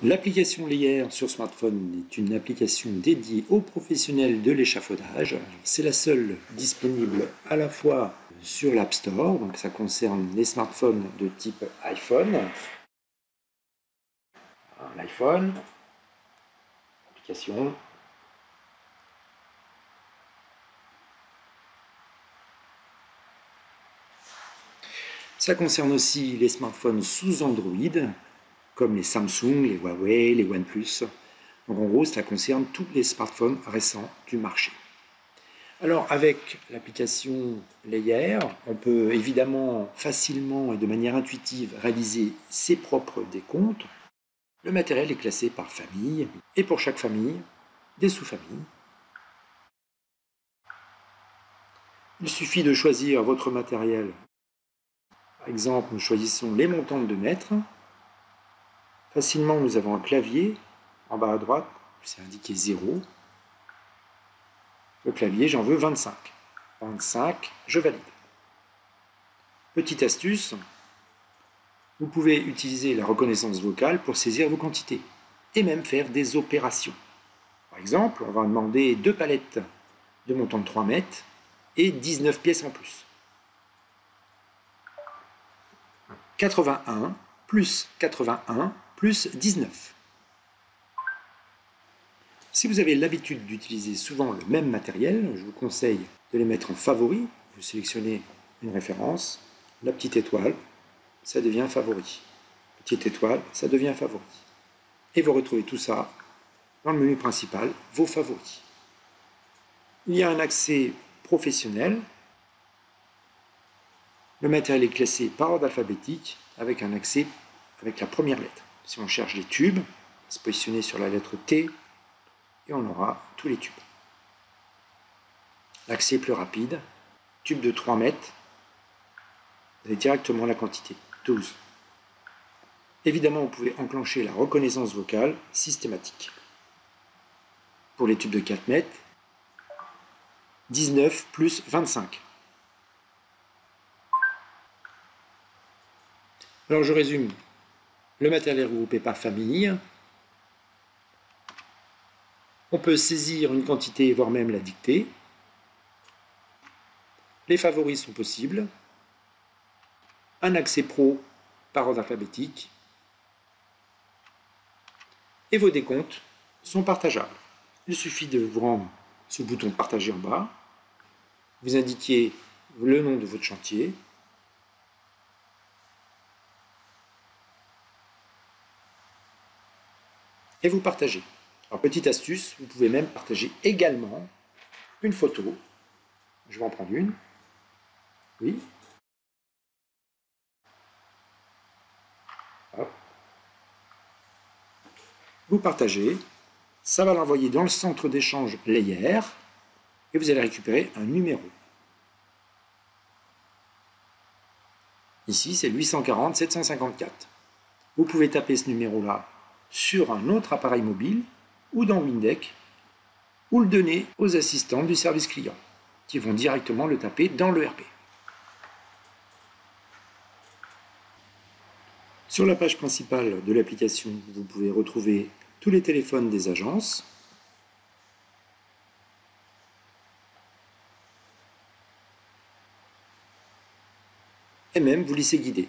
L'application Layer sur smartphone est une application dédiée aux professionnels de l'échafaudage. C'est la seule disponible à la fois sur l'App Store, donc ça concerne les smartphones de type iPhone. L'iPhone, application. Ça concerne aussi les smartphones sous Android, comme les Samsung, les Huawei, les OnePlus. Donc en gros, ça concerne tous les smartphones récents du marché. Alors avec l'application Layer, on peut évidemment facilement et de manière intuitive réaliser ses propres décomptes. Le matériel est classé par famille, et pour chaque famille, des sous-familles. Il suffit de choisir votre matériel. Par exemple, nous choisissons les montantes de mètres. Facilement, nous avons un clavier. En bas à droite, c'est indiqué 0. Le clavier, j'en veux 25. 25, je valide. Petite astuce, vous pouvez utiliser la reconnaissance vocale pour saisir vos quantités et même faire des opérations. Par exemple, on va demander 2 palettes de montant de 3 mètres et 19 pièces en plus. 81 plus 19. Si vous avez l'habitude d'utiliser souvent le même matériel, je vous conseille de les mettre en favori. Vous sélectionnez une référence, la petite étoile, ça devient favori. Petite étoile, ça devient favori. Et vous retrouvez tout ça dans le menu principal, vos favoris. Il y a un accès professionnel. Le matériel est classé par ordre alphabétique avec un accès avec la première lettre. Si on cherche les tubes, on va se positionner sur la lettre T et on aura tous les tubes. L'accès est plus rapide. Tube de 3 mètres, vous avez directement la quantité, 12. Évidemment, vous pouvez enclencher la reconnaissance vocale systématique. Pour les tubes de 4 mètres, 19 plus 25. Alors je résume. Le matériel est regroupé par famille. On peut saisir une quantité, voire même la dicter. Les favoris sont possibles. Un accès pro par ordre alphabétique. Et vos décomptes sont partageables. Il suffit de vous rendre sur le bouton partager en bas. Vous indiquez le nom de votre chantier. Et vous partagez. Alors, petite astuce, vous pouvez même partager également une photo. Je vais en prendre une. Oui. Hop. Vous partagez. Ça va l'envoyer dans le centre d'échange Layer. Et vous allez récupérer un numéro. Ici, c'est 840 754. Vous pouvez taper ce numéro-là sur un autre appareil mobile ou dans Windeck, ou le donner aux assistants du service client, qui vont directement le taper dans l'ERP. Sur la page principale de l'application, vous pouvez retrouver tous les téléphones des agences, et même vous laisser guider.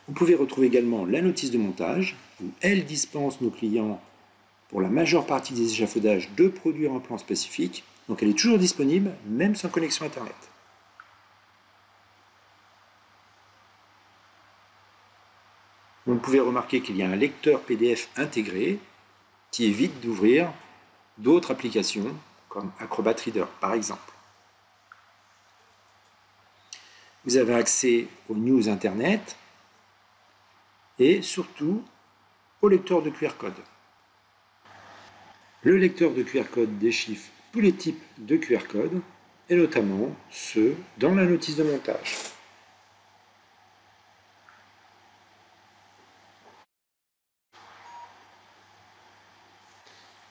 Vous pouvez retrouver également la notice de montage, où elle dispense nos clients, pour la majeure partie des échafaudages, de produire un plan spécifique. Donc elle est toujours disponible, même sans connexion Internet. Vous pouvez remarquer qu'il y a un lecteur PDF intégré qui évite d'ouvrir d'autres applications, comme Acrobat Reader par exemple. Vous avez accès aux news Internet, et surtout au lecteur de QR code. Le lecteur de QR code déchiffre tous les types de QR code, et notamment ceux dans la notice de montage.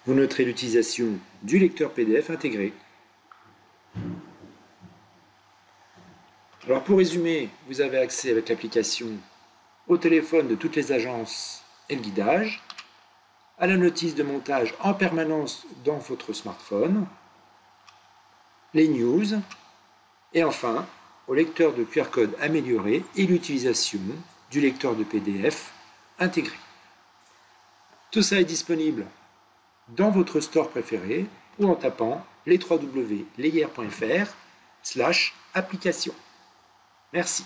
Vous noterez l'utilisation du lecteur PDF intégré. Alors pour résumer, vous avez accès avec l'application au téléphone de toutes les agences et le guidage, à la notice de montage en permanence dans votre smartphone, les news, et enfin au lecteur de QR code amélioré et l'utilisation du lecteur de PDF intégré. Tout ça est disponible dans votre store préféré ou en tapant les www.leyer.fr/application. Merci.